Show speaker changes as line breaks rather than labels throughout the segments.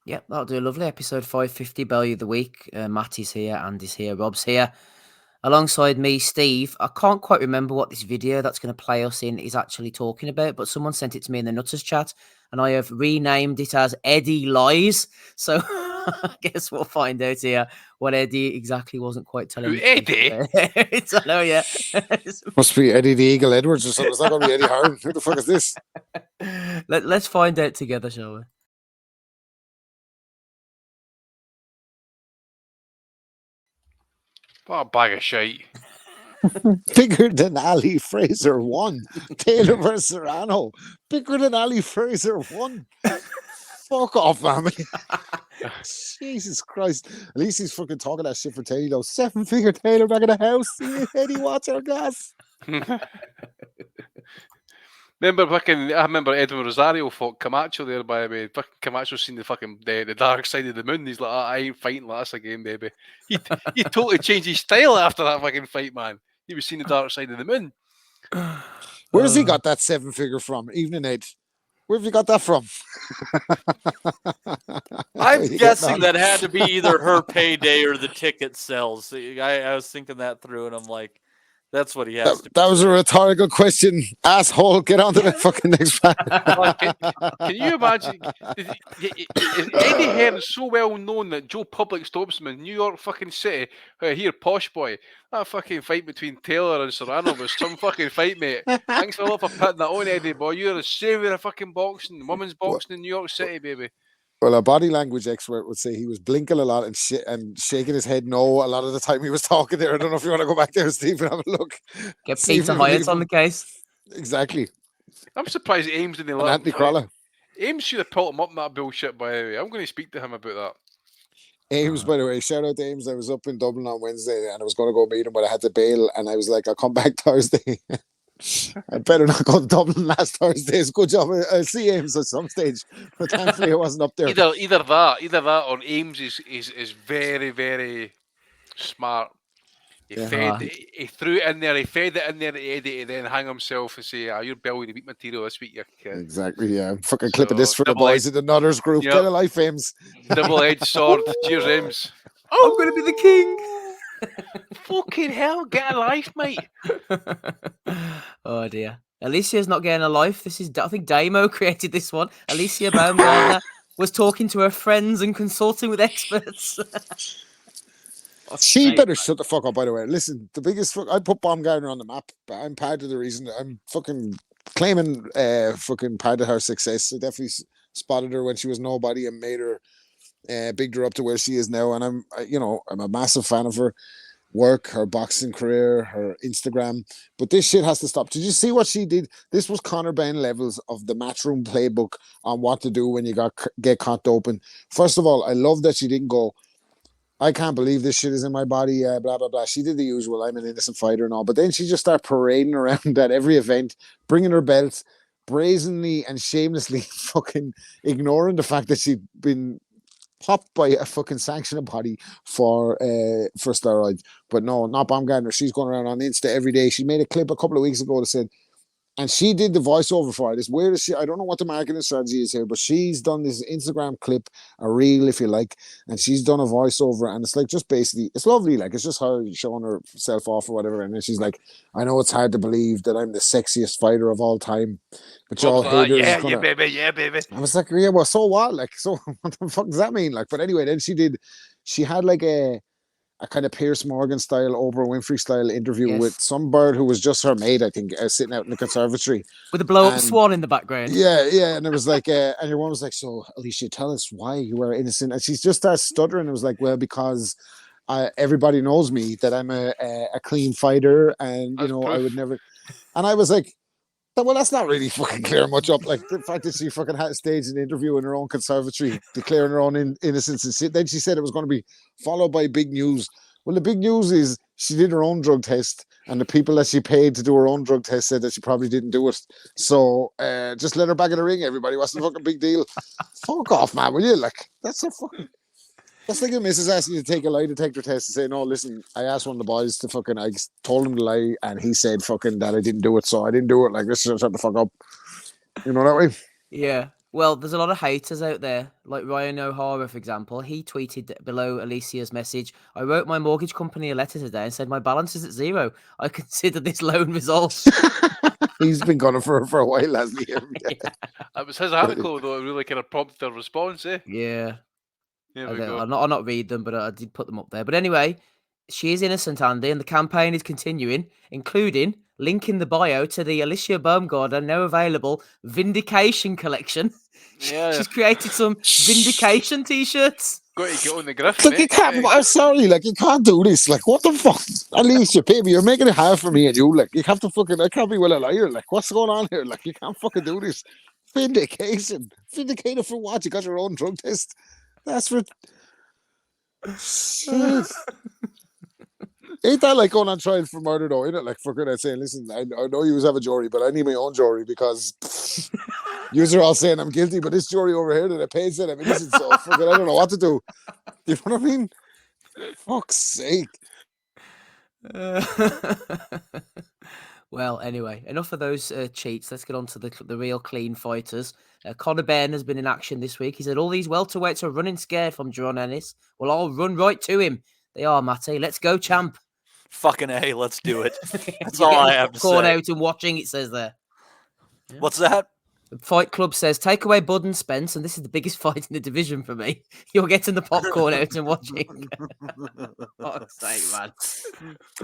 Yep, that'll do. Lovely. Episode 550, Bellew of the Week. Matty's here, Andy's here, Rob's here. Alongside me, Steve. I can't quite remember what this video that's going to play us in is actually talking about, but someone sent it to me in the Nutters chat, and I have renamed it as Eddie Lies. So I guess we'll find out here what Eddie exactly wasn't quite telling
Who,
the truth
Eddie?
about. I know, yeah.
Must be Eddie the Eagle Edwards or something. It's not going to be Eddie Hearn. Who the fuck is this?
Let's find out together, shall we?
What a bag of shite.
Bigger than Ali Fraser won. Taylor versus Serrano. Bigger than Ali Fraser won. Fuck off, man. Jesus Christ. At least he's fucking talking that shit for Taylor, though. 7-figure Taylor back in the house. Eddie, watch our gas.
I remember Edwin Rosario fought Camacho there, by the way. Fucking Camacho seen the dark side of the moon. He's like, I ain't fighting like this again, baby. He totally changed his style after that fucking fight, man. He was seeing the dark side of the moon.
Where's he got that 7-figure from? Evening Ed. Where have you got that from?
I'm guessing that had to be either her payday or the ticket sales. I was thinking that through, and I'm like, that's what he has to.
That was a rhetorical question, asshole. Get on to the fucking next fan.
Can you imagine? Is Eddie Hearn so well known that Joe Public stops him in New York fucking City? Here, posh boy. That fucking fight between Taylor and Serrano was some fucking fight, mate. Thanks a lot for putting that on, Eddie boy. You're a savior of fucking boxing, women's boxing in New York City, baby.
Well, a body language expert would say he was blinking a lot and shaking his head no a lot of the time he was talking there. I don't know if you want to go back there, Steve, and have a look.
Get Peter Hyatt on the case.
Exactly.
I'm surprised Ames didn't let him.
Anthony Crawler.
Ames should have pulled him up in that bullshit, by the way. I'm going to speak to him about that.
Ames, by the way, shout out to Ames. I was up in Dublin on Wednesday and I was going to go meet him, but I had to bail. And I was like, I'll come back Thursday. I better not go to Dublin last Thursday. It's a good job. I'll see Ames at some stage, but thankfully I wasn't up there.
Either that, or Ames is very, very smart. He threw it in there. He fed it in there to Eddie to then hang himself and say, "You're Bellew the meat material this week, you kid."
Exactly. Yeah, I'm fucking clipping this for the boys in the Nutters group. Get a life, Ames.
Double-edged sword. Cheers, Ames.
I'm going to be the king.
Fucking hell, get a life, mate.
Oh dear. Alicia's not getting a life. I think Damo created this one. Alicia Baumgartner was talking to her friends and consulting with experts.
She better shut the fuck up, by the way. Listen, the biggest I put Baumgartner on the map, but I'm part of the reason. I'm fucking claiming fucking part of her success. I definitely spotted her when she was nobody and made her bigged her up to where she is now. And I'm a massive fan of her work, her boxing career, her Instagram. But this shit has to stop. Did you see what she did? This was Conor Benn levels of the Matchroom playbook on what to do when you get caught doping. First of all, I love that she didn't go, I can't believe this shit is in my body, blah, blah, blah. She did the usual, I'm an innocent fighter and all. But then she just started parading around at every event, bringing her belts, brazenly and shamelessly fucking ignoring the fact that she'd been popped by a fucking sanctioning body for steroids. But no, not Baumgartner. She's going around on Insta every day. She made a clip a couple of weeks ago that said, and she did the voiceover for it. As weird as she, I don't know what the marketing strategy is here, but she's done this Instagram clip, a reel, if you like, and she's done a voiceover, and it's like just basically, it's lovely. Like, it's just her showing herself off or whatever. And then she's like, I know it's hard to believe that I'm the sexiest fighter of all time, but y'all haters.
Yeah, baby.
I was like, yeah, well, so what? Like, so what the fuck does that mean? Like, but anyway, then she had like a kind of Piers Morgan style, Oprah Winfrey style interview with some bird who was just her mate, I think, sitting out in the conservatory.
With a blow-up swan in the background.
Yeah. And it was like, and your one was like, so, Alicia, tell us why you were innocent. And she's just started stuttering. It was like, well, because everybody knows me, that I'm a clean fighter and, I would never... And I was like, well, that's not really fucking clearing much up. Like, the fact that she fucking had staged an interview in her own conservatory, declaring her own innocence. And then she said it was going to be followed by big news. Well, the big news is she did her own drug test, and the people that she paid to do her own drug test said that she probably didn't do it. So just let her back in the ring, everybody. What's the fucking big deal? Fuck off, man, will you? Like, that's so fucking... That's like a missus asking you to take a lie detector test and say, no, listen, I asked one of the boys to fucking, I told him to lie, and he said fucking that I didn't do it, so I didn't do it. Like, let's just shut the fuck up. You know that way?
Yeah. Well, there's a lot of haters out there, like Ryan O'Hara, for example. He tweeted below Alicia's message, I wrote my mortgage company a letter today and said my balance is at 0. I consider this loan resolved.
He's been gone for a while, hasn't he?
That was his article, though. It really kind of prompted a response, eh?
Yeah.
There we go.
I'll not read them, but I did put them up there. But anyway, she is innocent, Andy, and the campaign is continuing, including link in the bio to the Alicia Baumgarten now available Vindication collection.
Yeah.
She's created some Vindication t-shirts.
Got to get on the grift,
Like, you
mate.
can't, I'm sorry, like, you can't do this. Like, what the fuck? At least you pay me. You're making it hard for me and you. Like, you have to fucking, I can't be well a liar. Like, what's going on here? Like, you can't fucking do this. Vindication. Vindicated for what? You got your own drug test? That's for... Shit. Ain't that like going on trial for murder, though? Ain't it? Like, fucking saying, listen, I know you have a jury, but I need my own jury because yous are all saying I'm guilty, but this jury over here that I paid said I'm innocent, so fucking, I don't know what to do. You know what I mean? Fuck's sake.
Well, anyway, enough of those cheats. Let's get on to the real clean fighters. Conor Benn has been in action this week. He said, all these welterweights are running scared from Jerron Ennis. Well, I'll run right to him. They are, Matty. Let's go, champ.
Fucking A, let's do it. That's all I have to
Caught
say.
out and watching, it says there. Yeah.
What's that?
The Fight Club says, take away Bud and Spence, and this is the biggest fight in the division for me. You're getting the popcorn out and watching. Fuck's sake, man.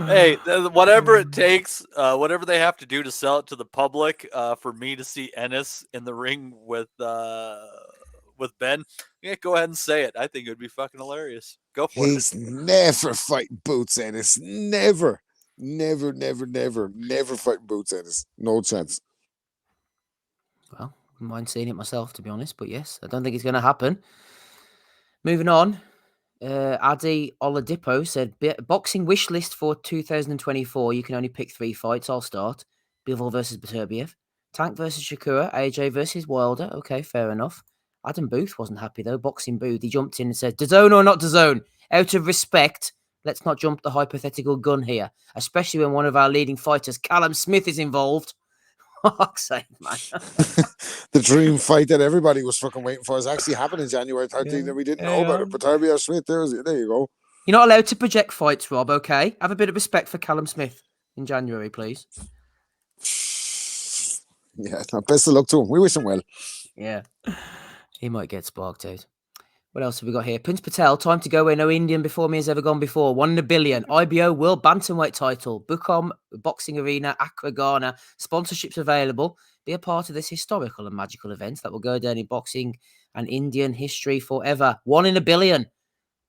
Hey, whatever it takes, whatever they have to do to sell it to the public, for me to see Ennis in the ring with Ben, yeah, go ahead and say it. I think it would be fucking hilarious. Go for
He's never fighting Boots Ennis. Never. Never fighting Boots Ennis. No chance.
Well, I wouldn't mind seeing it myself, to be honest. But yes, I don't think it's going to happen. Moving on. Adi Oladipo said, boxing wish list for 2024. You can only pick 3 fights. I'll start. Bivol versus Beterbiev. Tank versus Shakura. AJ versus Wilder. Okay, fair enough. Adam Booth wasn't happy, though. Boxing Booth. He jumped in and said, DAZN or not DAZN? Out of respect, let's not jump the hypothetical gun here, especially when one of our leading fighters, Callum Smith, is involved. Fuck's sake, man.
The dream fight that everybody was fucking waiting for is actually happening January 13th, and we didn't know about it. But Beterbiev Smith, there you go.
You're not allowed to project fights, Rob, okay? Have a bit of respect for Callum Smith in January, please.
Yeah, best of luck to him. We wish him well.
Yeah. He might get sparked out. What else have we got here? Prince Patel, time to go where no Indian before me has ever gone before. 1 in a billion. IBO World Bantamweight title. Bukom Boxing Arena, Accra, Ghana. Sponsorships available. Be a part of this historical and magical event that will go down in boxing and Indian history forever. 1 in a billion.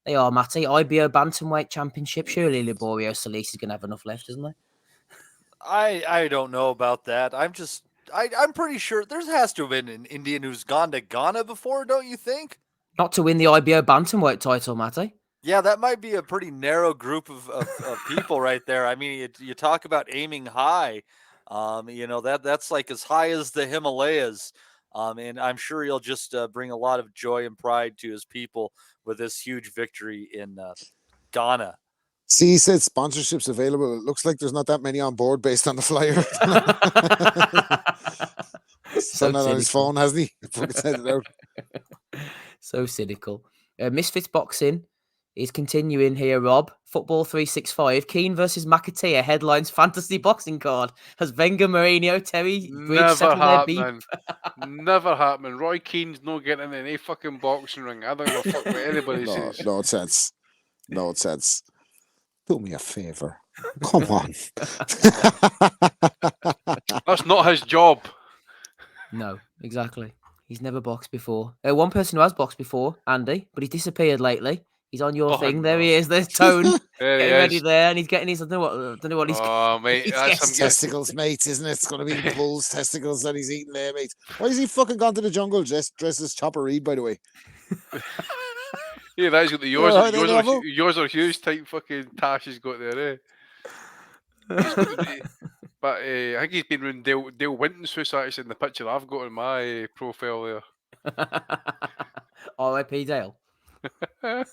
They are, Matty. IBO Bantamweight Championship. Surely Liborio Solis is going to have enough left, isn't he?
I don't know about that. I'm pretty sure there has to have been an Indian who's gone to Ghana before, don't you think?
Not to win the IBO Bantamweight title, Matty.
Yeah, that might be a pretty narrow group of people right there. I mean, you talk about aiming high. That's like as high as the Himalayas. And I'm sure he'll just bring a lot of joy and pride to his people with this huge victory in Ghana.
See, he said sponsorships available. It looks like there's not that many on board based on the flyer. Done that on his phone, hasn't he? Sent it out.
So cynical. Misfits Boxing is continuing here, Rob. Football 365. Keane versus McAteer headlines fantasy boxing card. Has Wenger, Mourinho, Terry Bridge settled their beef?
Never happening. Roy Keane's not getting in any fucking boxing ring. I don't give a fuck what anybody says.
No sense. No sense. Do me a favour. Come on.
That's not his job.
No, exactly. He's never boxed before. One person who has boxed before, Andy, but he's disappeared lately. He's on your thing. There he is. There's Tone.
There he
ready
is.
there, and he's getting his. I don't know what he's.
Oh, mate.
he's
That's
getting
some
Testicles, mate, isn't it? It's going to be bull's testicles that he's eating there, mate. Why has he fucking gone to the jungle dressed as Chopper Reed, by the way?
Yeah, that's got the yours are huge type fucking tash he's got there, eh? But I think he's been around Dale Winton's house actually in the picture I've got on my profile there.
R.I.P. Dale.
Or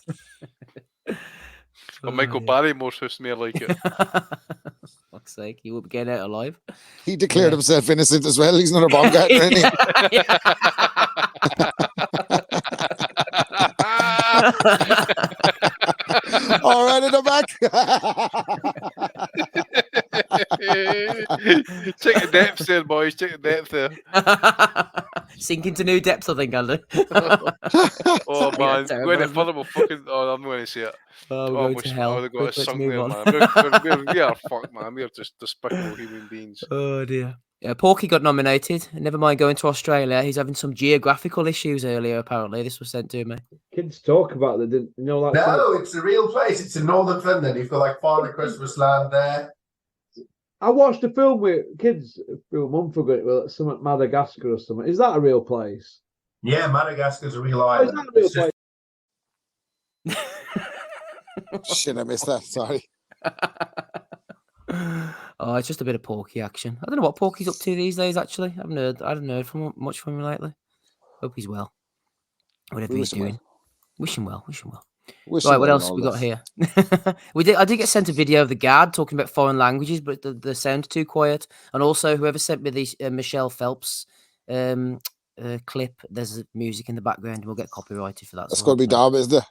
Michael Barrymore's house, more like it.
Fuck's sake, he will be getting out alive.
He declared himself innocent as well. He's not a bomb guy or anything. All right, in the back.
Check the depths there, boys. Check the depth there.
Sink into new depths, I think, Andy.
Oh
Yeah,
man,
terrible,
going to
isn't it?
further, we'll fucking. Oh, I'm going to say it.
Oh, we're
Oh, I
going
wish
to
I
hell.
would have got
Quick,
a
let's
sung
move
there,
on.
man. We are fucked, man. We are just despicable human beings.
Oh dear. Yeah, Porky got nominated. Never mind going to Australia. He's having some geographical issues earlier, apparently. This was sent to me.
Kids talk about that, didn't you know? Like
No, it's a real place. It's in northern Finland. You've got like Father Christmas Land there.
I watched a film with kids a month ago. Well, some at Madagascar or something. Is that a real place?
Yeah, Madagascar's a real
Oh, is
island.
that a real
It's just-
place?
Shit, I missed that. Sorry.
Oh, it's just a bit of Porky action. I don't know what Porky's up to these days, actually. I haven't heard much from him lately. Hope he's well. Whatever
We
he's
wish him well.
doing. Wish him well. Wish him well.
Wish
Right,
him
what
well
else
and all
we got
that.
here? I did get sent a video of the guard talking about foreign languages, but the sound's too quiet. And also, whoever sent me the Michelle Phelps clip, there's music in the background, and we'll get copyrighted for that.
That's
so
going to be Dom, isn't it?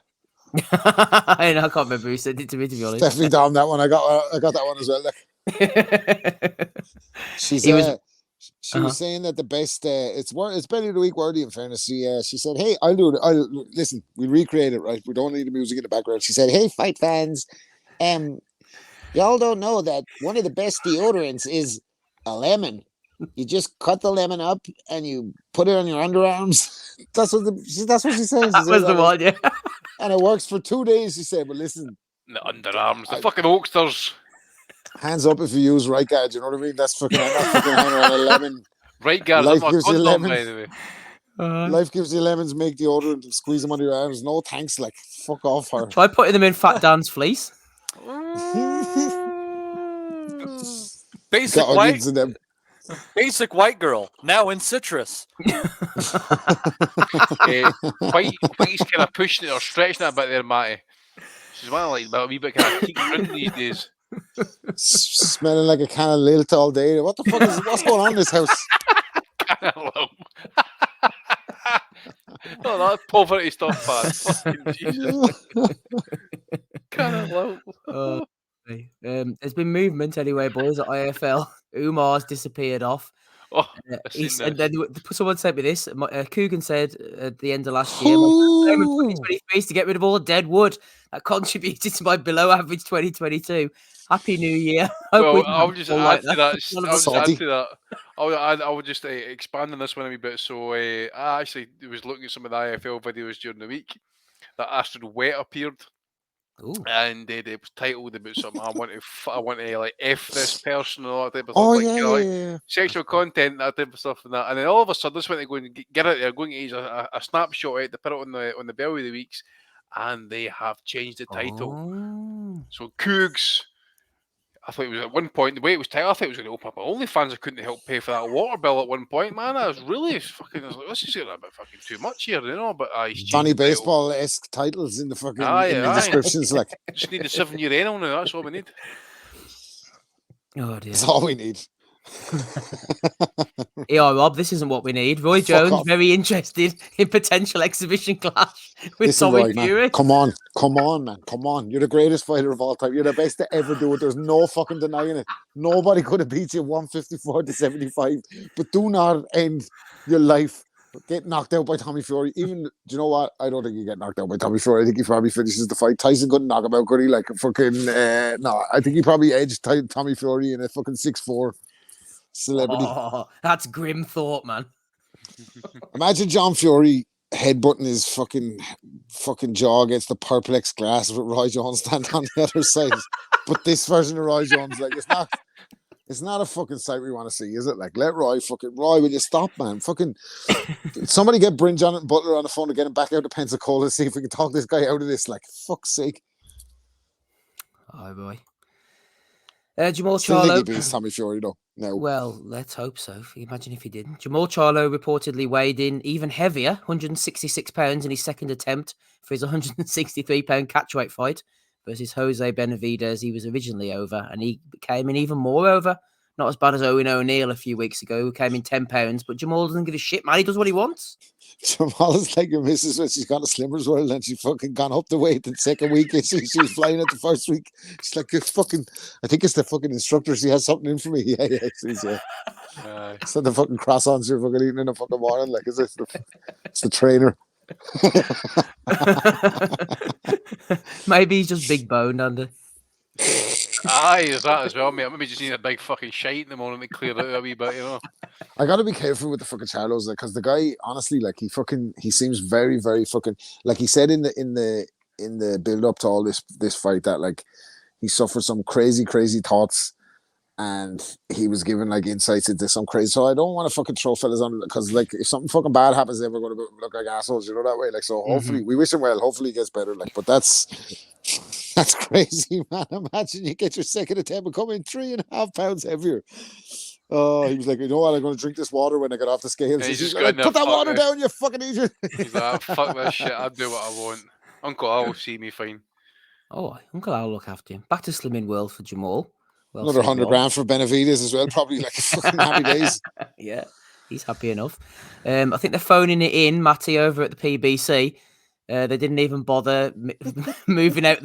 I can't remember who sent it to me, to be honest.
Definitely Dom, that one. I got that one as well. Look. She's
He was-
she was saying that the best it's Bellew of the Week worthy, in fairness. She said, hey, I'll listen, we recreate it, right? We don't need the music in the background. She said, hey, fight fans, y'all don't know that one of the best deodorants is a lemon. You just cut the lemon up and you put it on your underarms. That's what she says.
That was the one, yeah.
And it works for 2 days, she said. But listen,
The underarms, the fucking oaksters.
hands up if you use right guard, you know what I mean? That's fucking, I'm not fucking hanging on a lemon.
Right, guys,
Life
I'm not
gives you
condom,
lemons.
by the way.
Life gives you lemons, make deodorant and squeeze them under your arms. No thanks, like, fuck off her.
Try putting them in Fat Dan's fleece.
Basic
Got
white,
onions in them.
basic white girl now in citrus.
White's kind of pushing it or stretching it a bit there, Matty. She's one like a wee bit kind of peak print these days.
Smelling like a can of lilt all day. What the fuck is what's going on in this house?
Oh, that's poverty stuff, man. Fucking Jesus. Kind of low.
There's been movement anyway, boys, at IFL. Umar's disappeared off.
Oh, I've
He
seen
said,
this.
then someone sent me this. Coogan said at the end of last year, my plan in 2023 is to get rid of all dead wood that contributed to my below average 2022. Happy New Year. Hope
Well,
we
I'll
don't
just
all
add
like
to that.
None of
I'll
us
just add
salty.
to that. I would just expand on this one a wee bit. So I actually was looking at some of the IFL videos during the week. That Astrid Wet appeared,
Ooh.
and it was titled about something. I want to like F this person and all that type of
Oh
stuff.
yeah,
Like, you know, like
yeah.
sexual content, that type of stuff, and that. And then all of a sudden, this went to go and get out there, going to use a snapshot out to put it on the Bellew of the Weeks, and they have changed the title.
Oh.
So Cougs, I thought it was at one point, the way it was titled, I thought it was going to open up OnlyFans. I couldn't help pay for that water bill at one point, man. I was really fucking, I was like, this is getting a bit fucking too much here, you know, but he's changed
Donny
the title.
Baseball-esque titles in the fucking
Aye,
in the
aye.
descriptions, like
Just need a 7-year anal now, that's all we need.
Oh, dear.
that's all we need.
Yeah, Rob, this isn't what we need. Roy
Fuck
Jones,
off.
very interested in potential exhibition clash with
Listen,
Tommy
Roy, man.
Fury.
Come on, man. Come on. You're the greatest fighter of all time. You're the best to ever do it. There's no fucking denying it. Nobody could have beat you 154 to 75. But do not end your life get knocked out by Tommy Fury. Even, do you know what? I don't think you get knocked out by Tommy Fury. I think he probably finishes the fight. Tyson couldn't knock him out, could he? Like a fucking no. I think he probably edged Tommy Fury in a fucking 6'4" celebrity.
Oh, that's grim thought, man.
Imagine John Fury headbutting his fucking jaw against the Perplex glass with Roy Jones standing on the other side. But this version of Roy Jones, like, it's not a fucking sight we want to see, is it? Like, let Roy, will you stop, man? Fucking somebody get Bryn Jonathan Butler on the phone to get him back out to Pensacola and see if we can talk this guy out of this. Like, fuck's sake.
Oh, boy. Jamal
Still think he
Charlo.
beats Tommy Fury, though. No.
Well, let's hope so. Imagine if he didn't. Jamal Charlo reportedly weighed in even heavier, 166 pounds in his second attempt for his 163-pound catchweight fight versus Jose Benavidez. He was originally over, and he came in even more over, Not as bad as Owen O'Neill a few weeks ago, who came in 10 pounds. But Jamal doesn't give a shit, man. He does what he wants.
Jamal is like your missus when she's got a Slimmers World and she's fucking gone up the weight the second week. And she was flying it the first week. She's like, it's fucking, I think it's the fucking instructor. She has something in for me. Yeah, she's, it's not the fucking croissants you're fucking eating in the fucking morning. Like, it's the trainer.
Maybe he's just big boned, Andy.
Aye, is that as well, mate? Maybe just need a big fucking shite in the morning to clear it out a wee bit,
I gotta be careful with the fucking Charlos, like, because the guy, honestly, like, he seems very, very fucking, like he said in the build up to all this fight that like he suffered some crazy thoughts, and he was given like insights into some crazy. So I don't want to fucking throw fellas on, because like if something fucking bad happens, they're going to look like assholes, that way. Like, so hopefully we wish him well. Hopefully he gets better. Like, but that's crazy, man. Imagine you get your second attempt and come in 3.5 pounds heavier. Oh, he was like, you know what? I'm going to drink this water when I get off the scales.
He's just
like, put that water down, you fucking idiot.
He's like, fuck this shit. I'll do what I want. Uncle Al will see me fine.
Oh, Uncle Al will look after him. Back to Slimming World for Jamal. Well,
another 100 grand for Benavides as well. Probably like fucking happy days.
Yeah, he's happy enough. I think they're phoning it in, Matty, over at the PBC. They didn't even bother moving out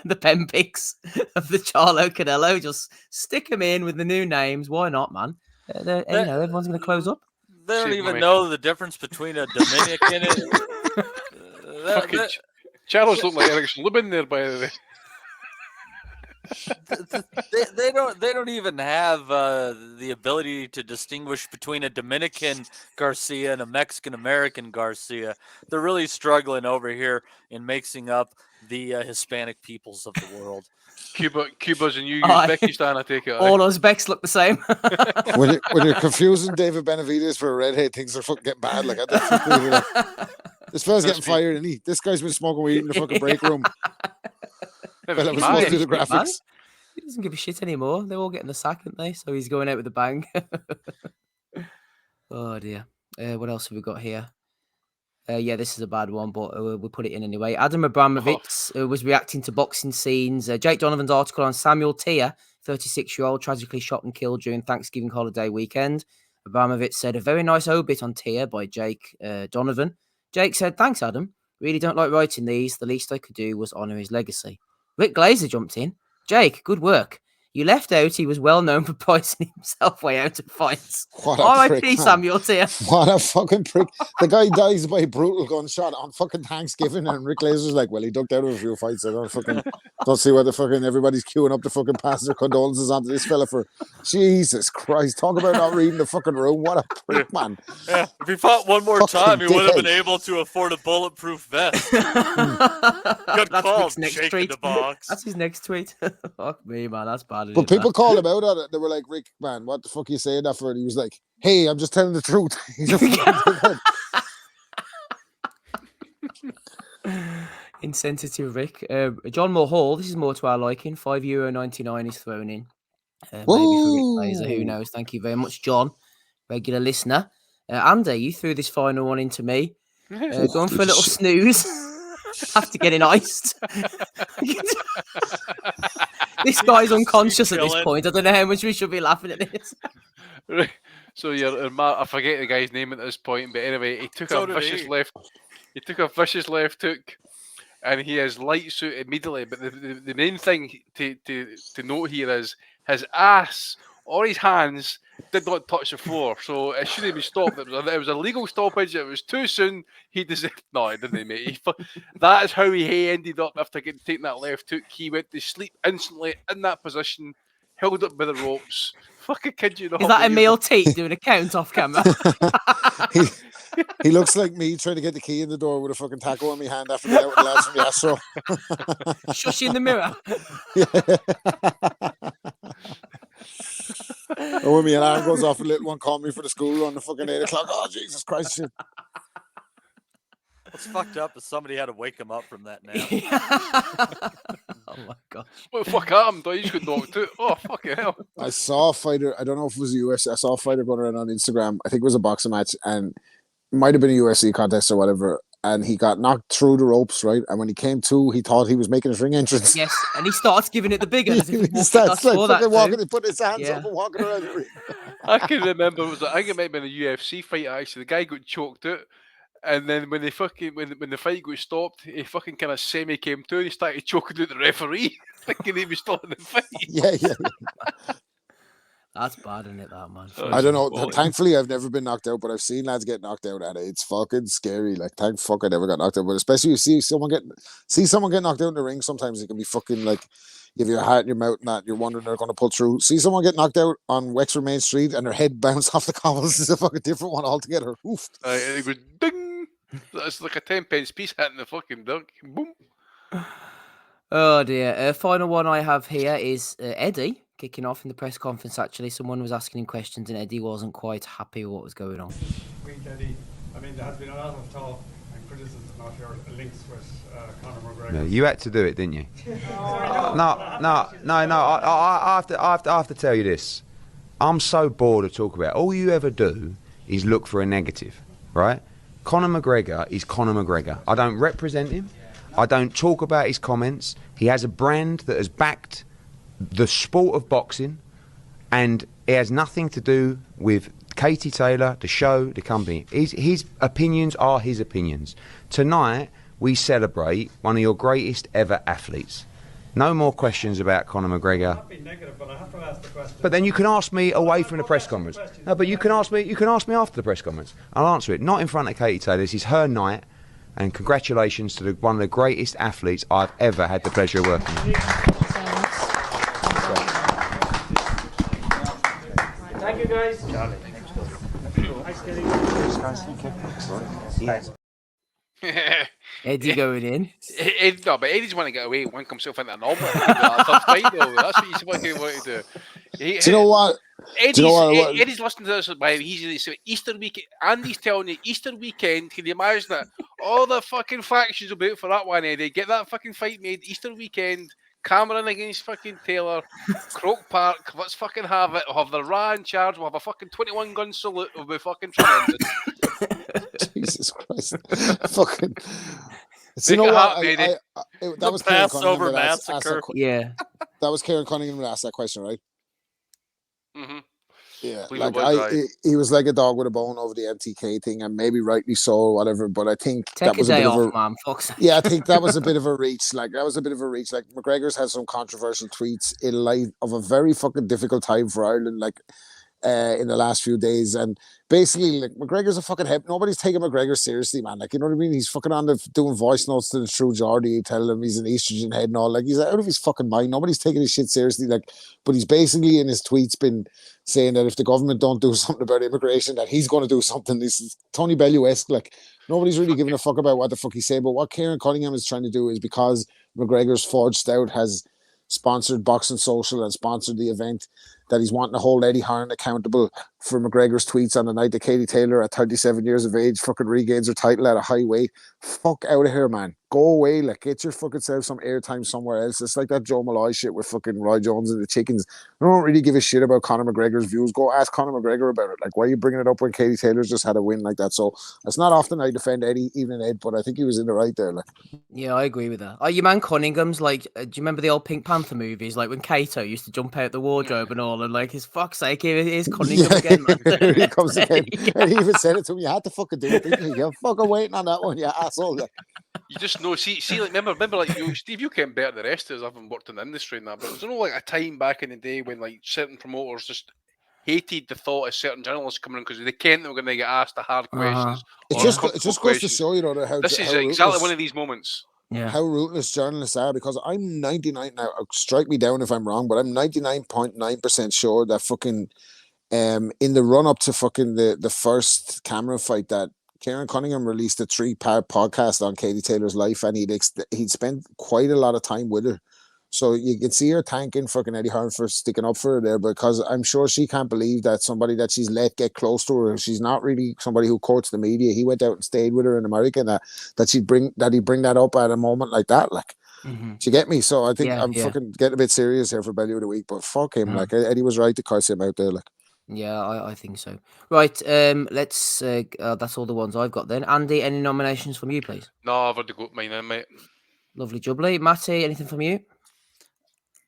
the pen picks of the Charlo Canelo. Just stick them in with the new names. Why not, man? Everyone's going to close up.
They don't even know the difference between a Dominican and...
Charlo's look like Erickson Lubin there, by the way.
They don't even have the ability to distinguish between a Dominican Garcia and a Mexican American Garcia. They're really struggling over here in mixing up the Hispanic peoples of the world.
Cuba's and Uzbekistan, I take it.
All Uzbeks look the same.
when you're confusing David Benavides for a redhead, things are fucking getting bad. Like, this fella's getting fired, and this guy's been smoking weed in the fucking break room. Well, it was supposed to do the graphics.
Man. He doesn't give a shit anymore. They're all getting the sack, aren't they? So he's going out with a bang. Oh dear. What else have we got here? Yeah, this is a bad one, but we'll put it in anyway. Adam Abramovich was reacting to boxing scenes. Jake Donovan's article on Samuel Tia, 36-year-old, tragically shot and killed during Thanksgiving holiday weekend. Abramovich said a very nice obit on Tia by Jake Donovan. Jake said, "Thanks, Adam. Really don't like writing these. The least I could do was honour his legacy." Rick Glazer jumped in. "Jake, good work. You left out he was well known for poisoning himself way out of fights." R.I.P. Samuel Tia.
What a fucking prick. The guy dies by a brutal gunshot on fucking Thanksgiving, and Rick Glazer's like, well, he ducked out of a few fights. I don't see why the fucking everybody's queuing up to fucking pass their condolences onto this fella for Jesus Christ. Talk about not reading the fucking room. What a prick, man.
Yeah, if he fought one more time, he would have been able to afford a bulletproof vest. Good call,
next tweet.
The box.
That's his next tweet. Fuck me, man. That's bad.
But people called him out on it. They were like, "Rick, man, what the fuck are you saying that for?" And he was like, "Hey, I'm just telling the truth."
Insensitive Rick. John Mulhall, this is more to our liking. €5.99 is thrown in. Maybe for Rick Glazer, who knows? Thank you very much, John, regular listener. Andy, you threw this final one into me. Going for a little snooze after getting iced. This guy's unconscious at this point. I don't know how much we should be laughing at this.
So I forget the guy's name at this point, but anyway, he took a vicious left. He took a vicious left hook, and he has light suit immediately. But the main thing to note here is his ass or his hands did not touch the floor, so it shouldn't be stopped. It was a legal stoppage. It was too soon. He deserved. No, he didn't, mate. That is how he ended up after taking that left hook. He went to sleep instantly in that position, held up by the ropes. Fucking kid you not.
Is that Emil Tate doing a count off camera?
He looks like me trying to get the key in the door with a fucking tackle on my hand after being out with the lads from the Astro.
Shush in the mirror.
Or when my alarm goes off, a little one called me for the school run, the fucking 8 o'clock. Oh, Jesus Christ. Shit.
What's fucked up is somebody had to wake him up from that nap.
Oh my gosh.
What the fuck happened? He just got knocked out. Oh, fucking hell.
I saw a fighter, I don't know if it was a UFC, I saw a fighter going around on Instagram. I think it was a boxing match, and it might have been a UFC contest or whatever. and he got knocked through the ropes, right? And when he came to, he thought he was making his ring entrance.
Yes, and he starts giving it the big one. As if
He starts like fucking walking, he put his hands
Yeah.
up and walking around the ring.
I can remember it was I think it might have been a UFC fight actually. The guy got choked out. And then when they fucking when the fight got stopped, he fucking kind of semi came to and he started choking out the referee, thinking he was stopping the fight.
Yeah.
That's bad, isn't it, that, man?
I don't know. Thankfully, I've never been knocked out, but I've seen lads get knocked out at it. It's fucking scary. Like, thank fuck I never got knocked out. But especially you see someone get knocked out in the ring. Sometimes it can be fucking like you have your heart in your mouth and that you're wondering they're going to pull through. See someone get knocked out on Wexford Main Street and their head bounced off the cobbles is a fucking different one altogether. Oof.
It goes ding. That's like a 10-pence piece hitting the fucking dunk. Boom.
Oh dear. Final one I have here is Eddie kicking off in the press conference. Actually, someone was asking him questions, and Eddie wasn't quite happy with what was going on.
Week, Eddie, I mean, there has been a lot of talk and criticism of your links with Conor McGregor.
Yeah, you had to do it, didn't you? No. I have to tell you this. I'm so bored of talking about it. All you ever do is look for a negative, right? Conor McGregor is Conor McGregor. I don't represent him. I don't talk about his comments. He has a brand that has backed the sport of boxing, and it has nothing to do with Katie Taylor, the show, the company. His opinions are his opinions. Tonight, we celebrate one of your greatest ever athletes. No more questions about Conor McGregor.
I'm not being negative, but I have to ask the question.
But then you can ask me away from the press conference. No, but you can ask me after the press conference. I'll answer it. Not in front of Katie Taylor. This is her night. And congratulations to one of the greatest athletes I've ever had the pleasure of working with.
Thank you, guys.
Charlie.
Thanks, Kenny.
Eddie going in.
No, but Eddie's want to get away, want himself into an omelette. That's what he's want to do.
Do you know what?
Eddie's listening to this by he's Easter weekend. Andy's telling you Easter weekend. Can you imagine that? All the fucking factions will be out for that one, Eddie. Get that fucking fight made Easter weekend. Cameron against fucking Taylor. Croke Park. Let's fucking have it. We'll have the Ra in charge. We'll have a fucking 21 gun salute. We'll be fucking tremendous.
Jesus Christ. Fucking. You know what? That was
Passover massacre.
Yeah.
That was Kieran Cunningham that asked that question, right?
Mm-hmm.
Yeah, he was like a dog with a bone over the MTK thing, and maybe rightly so or whatever. But I think that was a bit of a
man. Fuck's sake.
Yeah, I think that was a bit of a reach. Like McGregor's had some controversial tweets in light of a very fucking difficult time for Ireland. Like. In the last few days, and basically, like McGregor's a fucking head. Nobody's taking McGregor seriously, man. Like, you know what I mean? He's fucking on doing voice notes to the True Geordie, telling him he's an estrogen head and all. Like, he's out of his fucking mind. Nobody's taking his shit seriously. Like, but he's basically in his tweets been saying that if the government don't do something about immigration, that he's going to do something. This is Tony Bellew-esque. Like, nobody's really giving a fuck about what the fuck he's saying. But what Kieran Cunningham is trying to do is because McGregor's Forged Out has sponsored Boxing Social and sponsored the event, that he's wanting to hold Eddie Hearn accountable for McGregor's tweets on the night that Katie Taylor, at 37 years of age, fucking regains her title at a high weight. Fuck out of here, man. Go away. Like, get your fucking self some airtime somewhere else. It's like that Joe Malloy shit with fucking Roy Jones and the chickens. I don't really give a shit about Conor McGregor's views. Go ask Conor McGregor about it. Like, why are you bringing it up when Katie Taylor's just had a win like that? So it's not often I defend Eddie, even Ed, but I think he was in the right there. Like,
yeah, I agree with that. Oh, your man Cunningham's like, do you remember the old Pink Panther movies? Like when Kato used to jump out the wardrobe and all, and like, his fuck's sake, here's Cunningham again, man.
Here he comes again. And he even said it to me. You had to fucking do it, didn't you? You're fucking waiting on that one, you asshole. Like,
you just know, see, like, remember, like you, Steve, you came better than the rest of us. I haven't worked in the industry and that, but there's like a time back in the day when like certain promoters just hated the thought of certain journalists coming in because they can't, they were going to get asked the hard questions.
It just goes to show, you know, how
this is
how
exactly one of these moments.
Yeah.
How ruthless journalists are, because I'm 99 now. Strike me down if I'm wrong, but I'm 99.9% sure that fucking in the run up to fucking the first Cameron fight, that Kieran Cunningham released a 3-part podcast on Katie Taylor's life, and he'd spent quite a lot of time with her. So you can see her thanking fucking Eddie Hearn for sticking up for her there, because I'm sure she can't believe that somebody that she's let get close to her, she's not really somebody who courts the media. He went out and stayed with her in America, and that he'd bring that up at a moment like that. Like, do you get me? So I think I'm fucking getting a bit serious here for Bellew of the Week, but fuck him. Like, Eddie was right to curse him out there. Like,
Yeah, I think so. Right, let's. That's all the ones I've got then. Andy, any nominations from you, please?
No, I've already got mine in, mate.
Lovely jubbly. Matty, anything from you?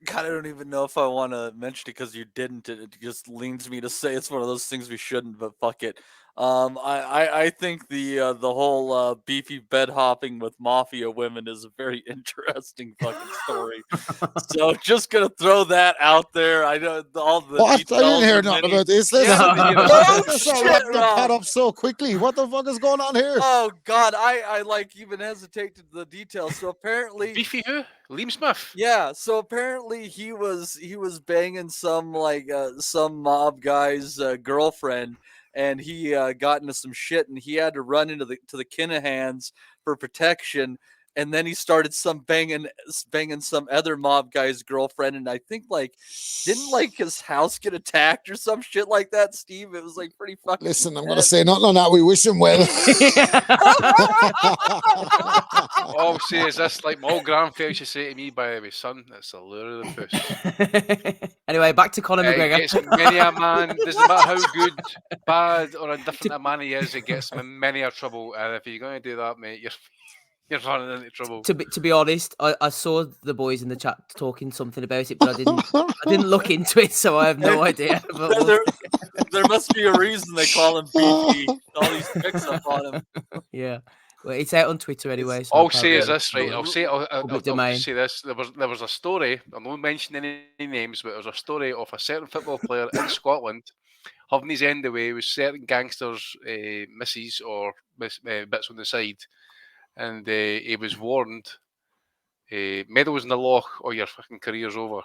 God, I don't even know if I want to mention it because you didn't. It just leans me to say it's one of those things we shouldn't, but fuck it. I think the whole beefy bed hopping with mafia women is a very interesting fucking story. So just gonna throw that out there. I know all the
What? I
details
didn't hear
are
nothing
many.
about this.
You haven't
No.
heard of
Let's
Oh
not
shit,
wrap the pot
Rob!
up so quickly. What the fuck is going on here?
Oh God, I like even hesitate to the details. So apparently,
Beefy who? Liam Smith.
yeah. So apparently he was banging some some mob guy's girlfriend, and he got into some shit, and he had to run into the Kinahans for protection. And then he started banging some other mob guy's girlfriend, and I think didn't his house get attacked or some shit like that, Steve? It was like pretty fucking.
Listen, I'm going to
intense.
say nothing on that. We wish him well.
All I'll say is this, like my old grandfather used to say to me, by the way, son, it's the lure of the puss.
Anyway, back to Conor
It
McGregor.
gets many a man, doesn't matter how good, bad, or indifferent a man he is, it gets him in many a trouble. And if you're going to do that, mate, you're running into trouble.
To be honest, I saw the boys in the chat talking something about it, but I didn't look into it, so I have no idea. But
There must be a reason they call him Beefy. All these picks up on him.
yeah, well, it's out on Twitter anyway. So
All I'll say is this, right? I'll
public
just
domain.
say this. There was a story. I won't mention any names, but there was a story of a certain football player in Scotland having his end away with certain gangsters' misses or bits on the side, and he was warned, medals in the loch or your fucking career's over.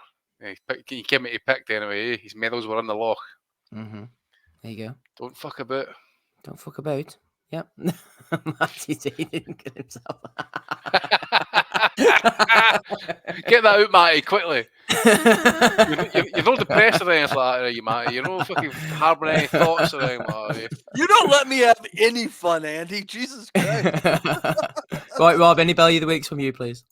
He came to picked anyway. His medals were in the loch.
Mm-hmm. There you go.
Don't fuck about.
Don't fuck about. Yep. Matty D didn't kill himself.
Get that out, Matty, quickly. You're not depressed or anything like that, are you, Matty? You're not fucking harbouring any thoughts or anything like that, are you?
You don't let me have any fun, Andy. Jesus Christ.
Right, Rob, any Bellew of the Weeks from you, please?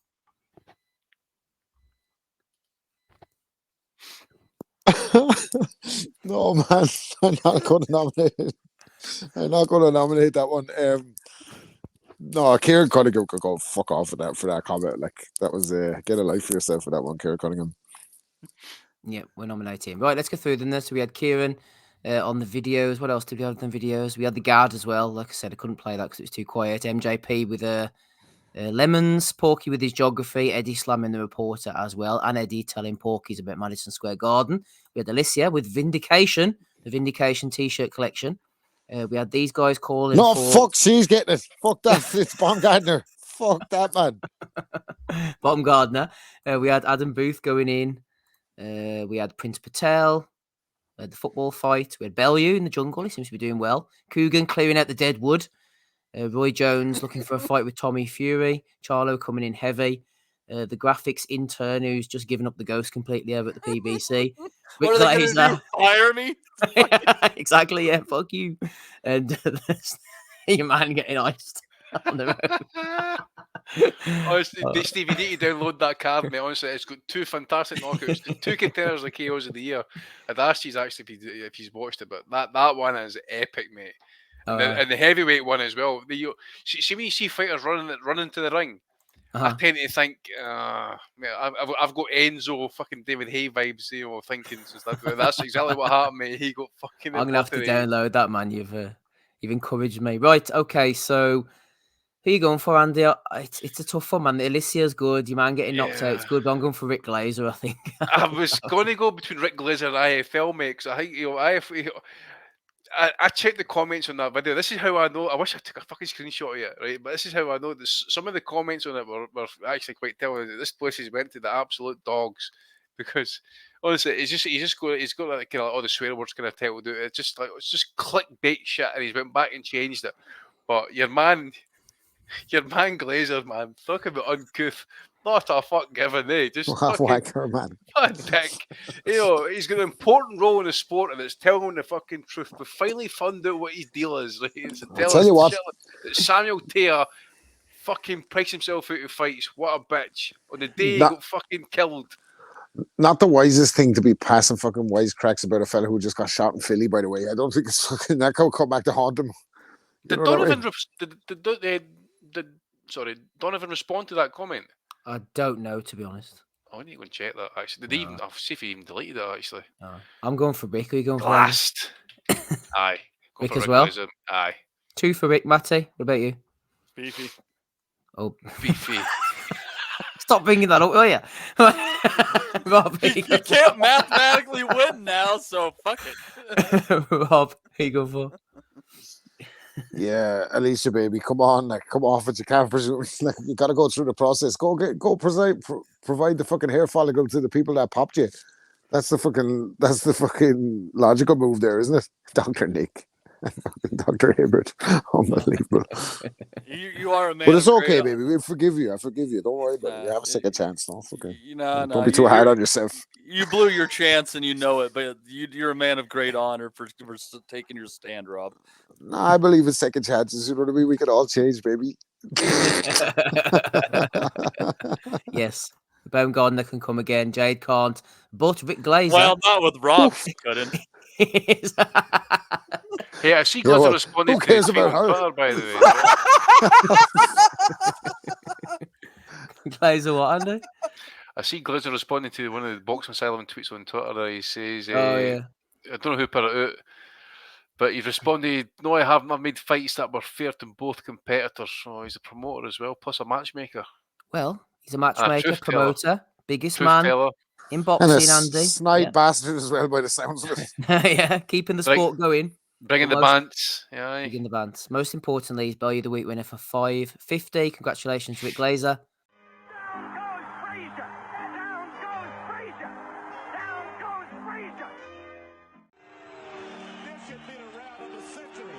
No, man. I'm not going to nominate it. I'm not going to nominate that one. No, Kieran Cunningham could go fuck off for that comment. Like, that was get a life for yourself for that one, Kieran Cunningham.
Yeah, we're nominating. Right, let's go through them then. So we had Kieran on the videos. What else did we have on the videos? We had the guard as well. Like I said, I couldn't play that because it was too quiet. MJP with Lemons, Porky with his geography, Eddie slamming the reporter as well, and Eddie telling Porky's about Madison Square Garden. We had Alicia with Vindication, the Vindication t-shirt collection. We had these guys calling
No,
for...
fuck, she's getting it. Fuck that. It's Baumgartner. Fuck that, man.
Baumgartner. We had Adam Booth going in. We had Prince Patel. The football fight. We had Bellew in the jungle. He seems to be doing well. Coogan clearing out the dead wood. Roy Jones looking for a fight with Tommy Fury. Charlo coming in heavy. The graphics intern who's just given up the ghost completely over at the PBC.
What are they going to do? Fire me?
Exactly, yeah, fuck you. And your man getting iced on the road.
Honestly, Steve, you need to download that card, mate. Honestly, it's got 2 fantastic knockouts, 2 containers of KOs of the year. I'd asked you actually if he's watched it, but that one is epic, mate. And the heavyweight one as well. See when you see fighters running to the ring, I tend to think, I've got Enzo fucking David Hay vibes, thinking since that's exactly what happened, mate. He got fucking.
I'm gonna have to download that, man. You've encouraged me. Right, okay. So who are you going for, Andy? It's a tough one, man. Alicia's good. Your man getting knocked out. It's good. But I'm going for Rick Glazer, I think.
I was going to go between Rick Glazer and IFL, mate, because I think I checked the comments on that video. This is how I know. I wish I took a fucking screenshot of it, right? But this is how I know. Some of the comments on it were actually quite telling. That this place has went to the absolute dogs, because honestly, he's got like kind of all the swear words kind of titled out. It's just clickbait shit, and he's went back and changed it. But your man Glazer, man, talk about uncouth. Not a fuck given, eh? Just
Wanker, man.
what a dick. He's got an important role in the sport and it's telling the fucking truth. We finally found out what his deal is, right? It's
I'll tell you what.
That Samuel Taylor fucking priced himself out of fights. What a bitch. On the day he got fucking killed.
Not the wisest thing to be passing fucking wisecracks about a fella who just got shot in Philly, by the way. I don't think it's fucking that could come back to haunt him. You
Did
know that
Donovan
way?
Donovan respond to that comment?
I don't know, to be honest.
I need to go and check that actually. Did he even? I'll see if he even deleted it actually.
I'm going for Rick. Are you going for Andy?
Blast. Aye. Go
Rick
for
as
Rick
well?
Glazer. Aye.
2 for Rick, Matty. What about you?
Beefy.
Oh,
Beefy.
stop bringing that up, will you? Rob,
You can't mathematically win now, so fuck it.
Rob, who you going for?
Yeah, Alicia, baby, come on, like, come off it. You can't presume. Like, you got to go through the process. Go provide the fucking hair follicle to the people that popped you. That's the fucking logical move there, isn't it, Dr. Nick? Dr. Hibbert. Unbelievable.
You are a man.
But it's
of
okay,
great-
baby. We forgive you. I forgive you. Don't worry about it. You have a second chance. Don't
No,
be too hard on yourself.
You blew your chance and you know it, but you're a man of great honor for taking your stand, Rob.
No, I believe in second chances. You know what I mean? We can all change, baby.
Yes. Baumgartner can come again. Jade can't. But Rick Glazer.
Well, not with Rob. He couldn't.
Hey, I see Glazer responded
who
to
cares
his tweet
about
on
her?
Twitter, by the way.
Glazer what, Andy?
I see Glazer responding to one of the Boxing Asylum tweets on Twitter. He says,
Oh, yeah.
I don't know who put it out, but he responded, no, I haven't. I've made fights that were fair to both competitors. So he's a promoter as well, plus a matchmaker.
Well, he's a matchmaker,
truth
promoter, biggest
Truth
man
teller.
in
And a
boxing, Andy.
snide bastard as well, by the sounds of it.
Yeah, keeping the sport going.
Bringing the
But most-
bants. Yeah.
Bringing the bants. Most importantly, he's Bellew the Week winner for 550. Congratulations, Rick Glazer.
This should be the round of the century.